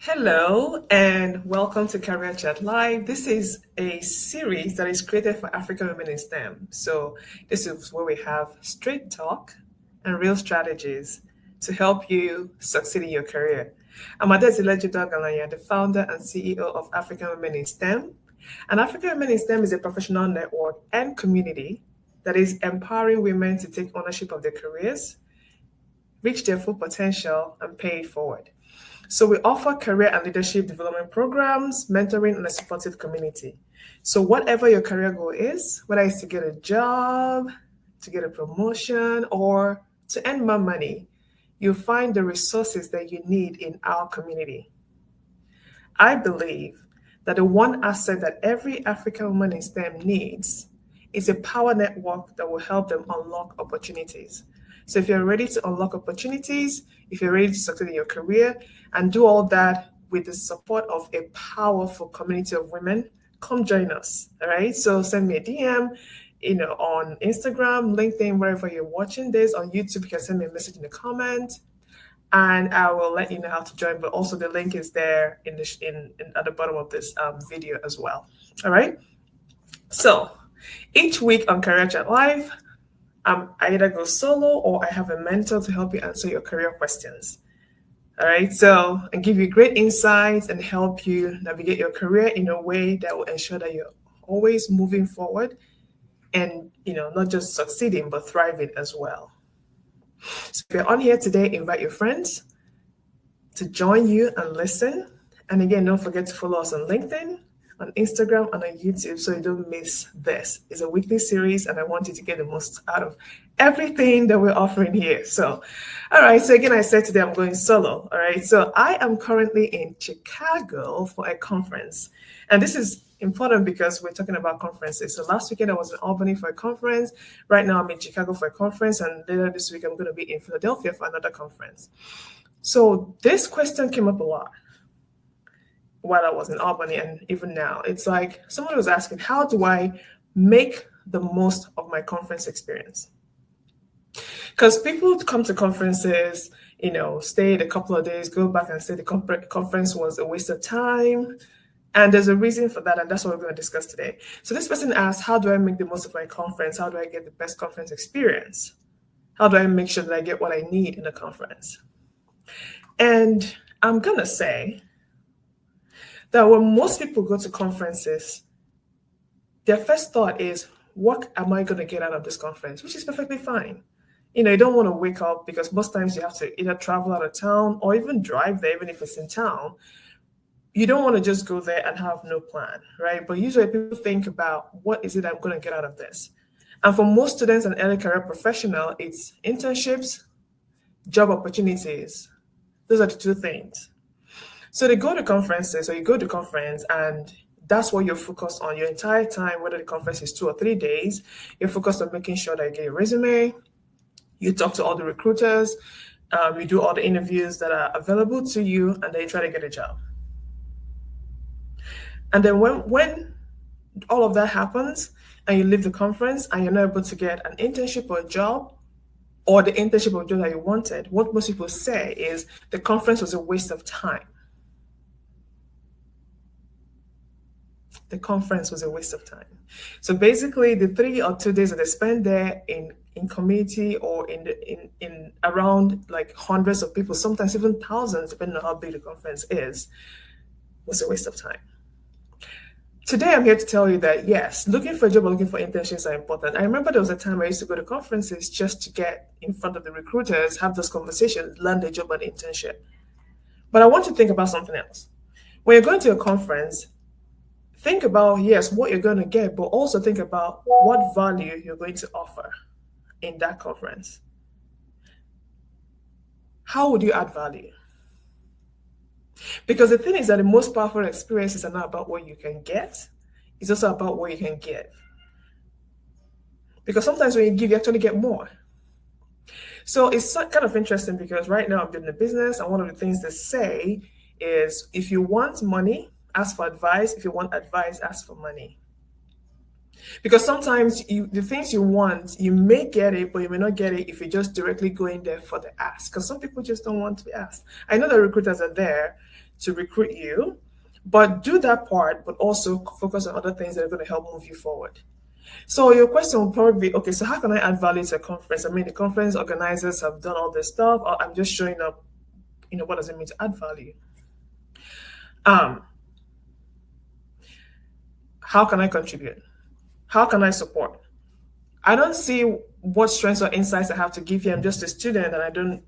Hello and welcome to Career Chat Live. This is a series that is created for African women in STEM. So, this is where we have straight talk and real strategies to help you succeed in your career. I'm Adesileju Dogalanya, the founder and CEO of African Women in STEM. And African Women in STEM is a professional network and community that is empowering women to take ownership of their careers, reach their full potential, and pay it forward. So we offer career and leadership development programs, mentoring, and a supportive community. So whatever your career goal is, whether it's to get a job, to get a promotion, or to earn more money, you'll find the resources that you need in our community. I believe that the one asset that every African woman in STEM needs is a power network that will help them unlock opportunities. So if you're ready to unlock opportunities, if you're ready to succeed in your career and do all that with the support of a powerful community of women, come join us. All right. So send me a DM, on Instagram, LinkedIn, wherever you're watching this. On YouTube, you can send me a message in the comments and I will let you know how to join. But also the link is there at the bottom of this video as well. All right. So each week on Career Chat Live, I either go solo or I have a mentor to help you answer your career questions. All right, so and give you great insights and help you navigate your career in a way that will ensure that you're always moving forward and not just succeeding but thriving as well. So if you're on here today, invite your friends to join you and listen. And again, don't forget to follow us on LinkedIn, on Instagram, and on YouTube so you don't miss this. It's a weekly series and I want you to get the most out of everything that we're offering here. So, all right. So again, I said today I'm going solo. All right. So I am currently in Chicago for a conference. And this is important because we're talking about conferences. So last weekend I was in Albany for a conference. Right now I'm in Chicago for a conference. And later this week I'm going to be in Philadelphia for another conference. So this question came up a lot while I was in Albany and even now. It's like someone was asking, how do I make the most of my conference experience? Because people come to conferences, stay a couple of days, go back and say the conference was a waste of time. And there's a reason for that. And that's what we're going to discuss today. So this person asked, how do I make the most of my conference? How do I get the best conference experience? How do I make sure that I get what I need in a conference? And I'm going to say that when most people go to conferences, their first thought is, what am I going to get out of this conference? Which is perfectly fine. You don't want to wake up because most times you have to either travel out of town or even drive there, even if it's in town. You don't want to just go there and have no plan, right? But usually people think about, what is it I'm going to get out of this? And for most students and early career professionals, it's internships, job opportunities. Those are the two things. So they go to conferences, or you go to conference, and that's what you're focused on your entire time, whether the conference is 2 or 3 days. You're focused on making sure that you get your resume, you talk to all the recruiters, you do all the interviews that are available to you, and then you try to get a job. And then when all of that happens, and you leave the conference, and you're not able to get an internship or a job, or the internship or job that you wanted, what most people say is the conference was a waste of time. The conference was a waste of time. So basically, the 3 or 2 days that they spend there in community or in around like hundreds of people, sometimes even thousands, depending on how big the conference is, was a waste of time. Today, I'm here to tell you that yes, looking for a job or looking for internships are important. I remember there was a time I used to go to conferences just to get in front of the recruiters, have those conversations, land a job or an internship. But I want you to think about something else. When you're going to a conference, think about, yes, what you're going to get, but also think about what value you're going to offer in that conference. How would you add value? Because the thing is that the most powerful experiences are not about what you can get. It's also about what you can give. Because sometimes when you give, you actually get more. So it's kind of interesting because right now I'm doing a business, and one of the things they say is, if you want money, ask for advice. If you want advice, ask for money. Because sometimes the things you want, you may get it, but you may not get it if you're just directly going there for the ask. Because some people just don't want to be asked. I know that recruiters are there to recruit you, but do that part, but also focus on other things that are going to help move you forward. So your question will probably be, okay, so how can I add value to a conference? I mean, the conference organizers have done all this stuff. Or I'm just showing up. What does it mean to add value? Um, how can I contribute? How can I support? I don't see what strengths or insights I have to give you. I'm just a student and I don't,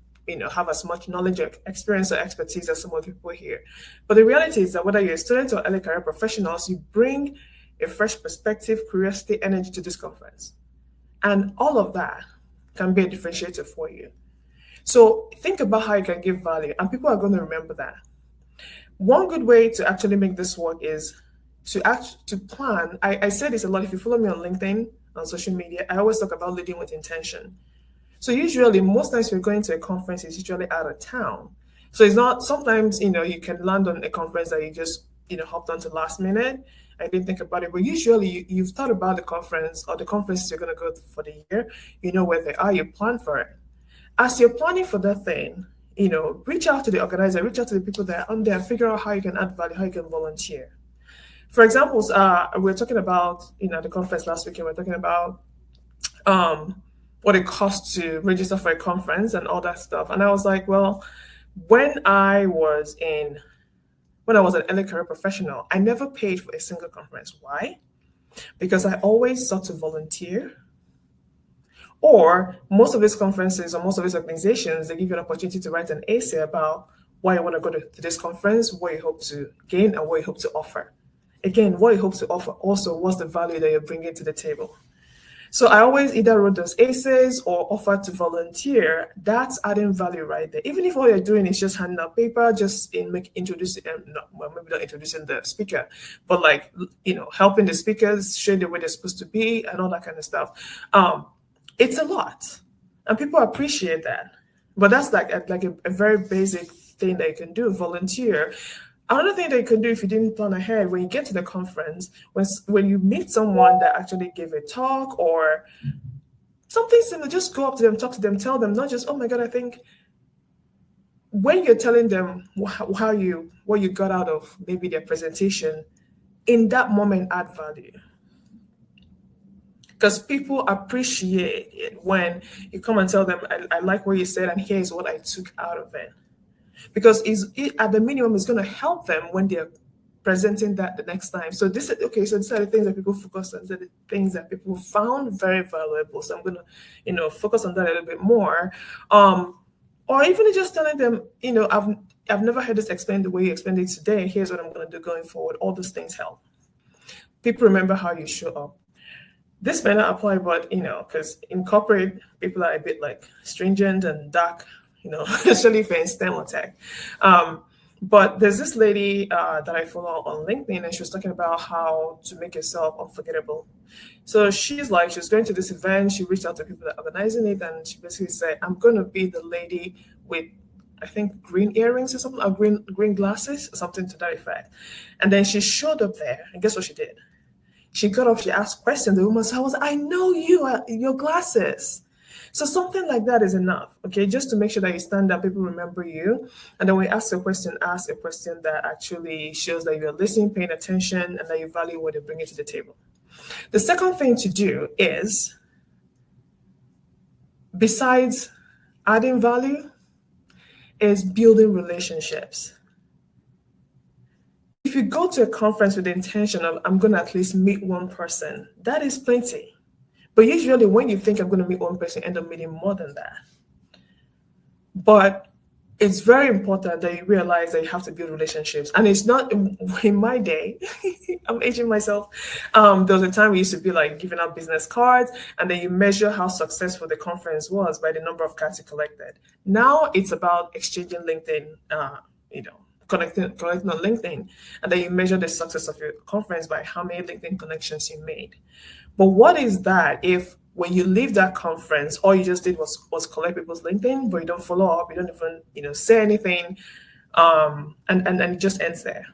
have as much knowledge or experience or expertise as some other people here. But the reality is that whether you're a student or early career professionals, you bring a fresh perspective, curiosity, energy to this conference. And all of that can be a differentiator for you. So think about how you can give value, and people are going to remember that. One good way to actually make this work is to plan. I say this a lot. If you follow me on LinkedIn, on social media, I always talk about leading with intention. So usually, most times we're going to a conference is usually out of town. So it's not, sometimes, you can land on a conference that you just, hopped onto last minute. I didn't think about it, but usually you've thought about the conference or the conferences you're going to go for the year. You know where they are, you plan for it. As you're planning for that thing, reach out to the organizer, reach out to the people that are on there, figure out how you can add value, how you can volunteer. For example, we are talking about, the conference last weekend, we are talking about what it costs to register for a conference and all that stuff. And I was like, well, when I was an early career professional, I never paid for a single conference. Why? Because I always sought to volunteer. Or most of these conferences or most of these organizations, they give you an opportunity to write an essay about why you want to go to this conference, what you hope to gain, and what you hope to offer. Again, what you hope to offer also, what's the value that you're bringing to the table. So I always either wrote those essays or offered to volunteer. That's adding value right there. Even if all you're doing is just handing out paper, just introducing, maybe not introducing the speaker, but helping the speakers, showing the way they're supposed to be and all that kind of stuff. It's a lot, and people appreciate that. But that's like a very basic thing that you can do, volunteer. Another thing that you can do if you didn't plan ahead, when you get to the conference, when you meet someone that actually gave a talk or something similar, just go up to them, talk to them, tell them, not just, oh my God, I think when you're telling them what you got out of maybe their presentation, in that moment, add value. Because people appreciate it when you come and tell them, I like what you said, and here's what I took out of it. Because at the minimum, it's going to help them when they're presenting that the next time. So these are the things that people focus on, the things that people found very valuable. So I'm going to, focus on that a little bit more. Or even just telling them, I've never heard this explained the way you explained it today. Here's what I'm going to do going forward. All those things help. People remember how you show up. This may not apply, but, because in corporate, people are a bit stringent and dark, especially if you're in STEM or tech. But there's this lady that I follow on LinkedIn, and she was talking about how to make yourself unforgettable. So she was going to this event. She reached out to people that are organizing it, and she basically said, I'm going to be the lady with, I think, green earrings or something, or green glasses, or something to that effect. And then she showed up there, and guess what she did? She got up, she asked questions. The woman said, I know you, your glasses. So something like that is enough, okay? Just to make sure that you stand up, people remember you. And then when you ask a question that actually shows that you're listening, paying attention, and that you value what they bring to the table. The second thing to do is, besides adding value, is building relationships. If you go to a conference with the intention of, I'm going to at least meet one person, that is plenty. But usually when you think I'm going to meet one person, you end up meeting more than that. But it's very important that you realize that you have to build relationships. And it's not, in my day, I'm aging myself, there was a time we used to be giving out business cards, and then you measure how successful the conference was by the number of cards you collected. Now it's about exchanging LinkedIn, connecting on LinkedIn, and then you measure the success of your conference by how many LinkedIn connections you made. But what is that if when you leave that conference, all you just did was collect people's LinkedIn, but you don't follow up, you don't even say anything, and it just ends there.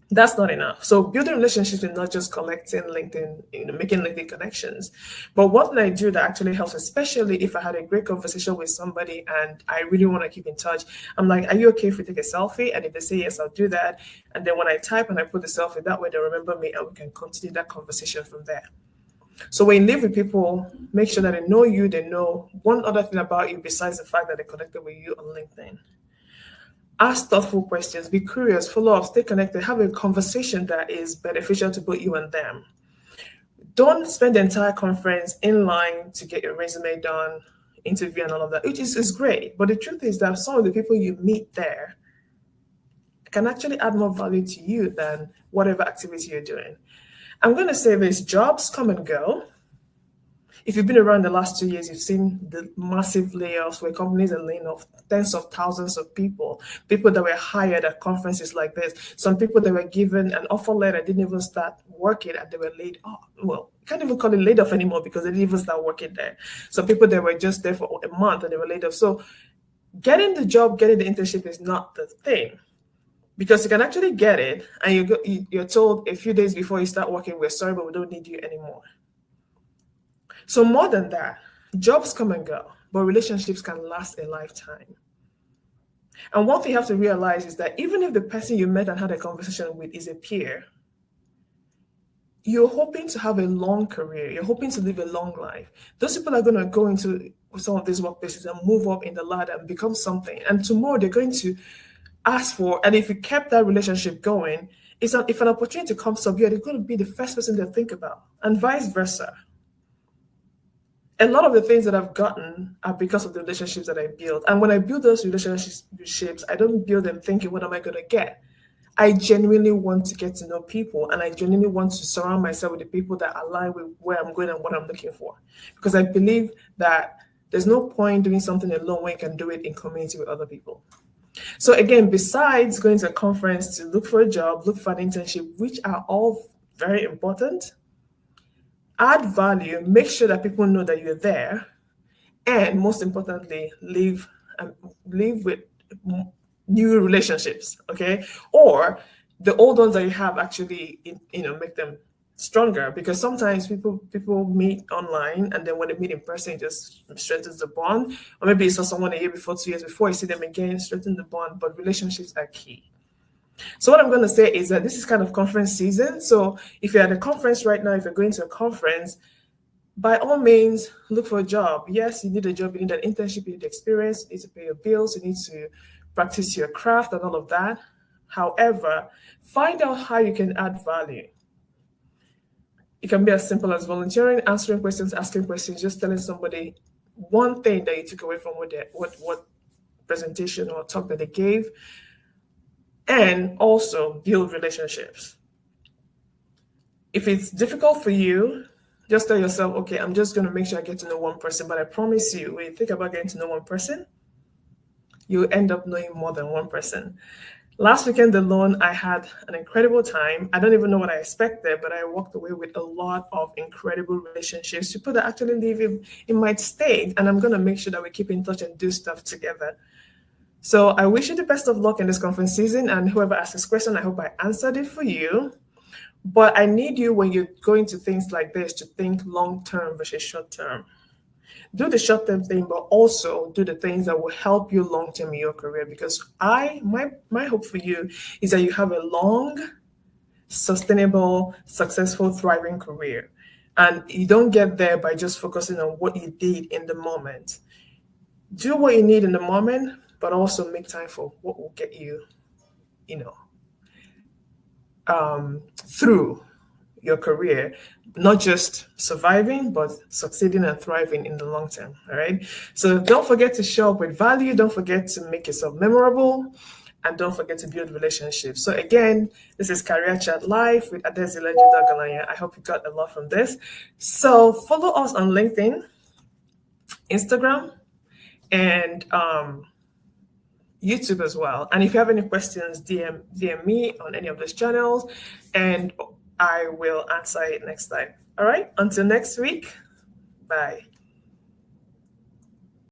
That's not enough. So building relationships is not just collecting LinkedIn, making LinkedIn connections. But what can I do that actually helps, especially if I had a great conversation with somebody and I really want to keep in touch? I'm like, are you okay if we take a selfie? And if they say yes, I'll do that. And then when I type and I put the selfie, that way they remember me and we can continue that conversation from there. So when you live with people, make sure that they know you, they know one other thing about you besides the fact that they connected with you on LinkedIn. Ask thoughtful questions, be curious, follow up, stay connected, have a conversation that is beneficial to both you and them. Don't spend the entire conference in line to get your resume done, interview, and all of that, which is great. But the truth is that some of the people you meet there can actually add more value to you than whatever activity you're doing. I'm going to say this: jobs come and go. If you've been around the last 2 years, you've seen the massive layoffs where companies are laying off tens of thousands of people that were hired at conferences like this. Some people that were given an offer letter didn't even start working and they were laid off. Well, you can't even call it laid off anymore because they didn't even start working there. Some people that were just there for a month and they were laid off. So getting the job, getting the internship is not the thing. Because you can actually get it and you're told a few days before you start working, we're sorry, but we don't need you anymore. So more than that, jobs come and go, but relationships can last a lifetime. And one thing you have to realize is that even if the person you met and had a conversation with is a peer, you're hoping to have a long career. You're hoping to live a long life. Those people are going to go into some of these workplaces and move up in the ladder and become something. And tomorrow they're going to ask for, and if you kept that relationship going, if an opportunity comes up, you're going to be the first person they think about, and vice versa. A lot of the things that I've gotten are because of the relationships that I build. And when I build those relationships, I don't build them thinking, what am I going to get? I genuinely want to get to know people, and I genuinely want to surround myself with the people that align with where I'm going and what I'm looking for. Because I believe that there's no point doing something alone when you can do it in community with other people. So again, besides going to a conference to look for a job, look for an internship, which are all very important, add value, make sure that people know that you're there, and most importantly, live with new relationships, okay? Or the old ones that you have actually, make them stronger, because sometimes people meet online and then when they meet in person, it just strengthens the bond. Or maybe you saw someone a year before, 2 years before, you see them again, strengthen the bond. But relationships are key. So what I'm going to say is that this is kind of conference season. So if you're at a conference right now, if you're going to a conference, by all means, look for a job. Yes, you need a job, you need an internship, you need experience, you need to pay your bills, you need to practice your craft and all of that. However, find out how you can add value. It can be as simple as volunteering, answering questions, asking questions, just telling somebody one thing that you took away from what presentation or talk that they gave, and also build relationships. If it's difficult for you, just tell yourself, okay, I'm just going to make sure I get to know one person. But I promise you, when you think about getting to know one person, you end up knowing more than one person. Last weekend alone, I had an incredible time. I don't even know what I expected, but I walked away with a lot of incredible relationships, people that actually live in my state. And I'm going to make sure that we keep in touch and do stuff together. So I wish you the best of luck in this conference season. And whoever asked this question, I hope I answered it for you. But I need you, when you're going to things like this, to think long-term versus short-term. Do the short-term thing, but also do the things that will help you long-term in your career. Because my hope for you is that you have a long, sustainable, successful, thriving career. And you don't get there by just focusing on what you did in the moment. Do what you need in the moment, but also make time for what will get you, through your career, not just surviving, but succeeding and thriving in the long term. All right. So don't forget to show up with value. Don't forget to make yourself memorable. And don't forget to build relationships. So again, this is Career Chat Live with Adesila Judagalanya. I hope you got a lot from this. So follow us on LinkedIn, Instagram, and YouTube as well. And if you have any questions, DM me on any of those channels, and I will answer it next time. All right, until next week, bye.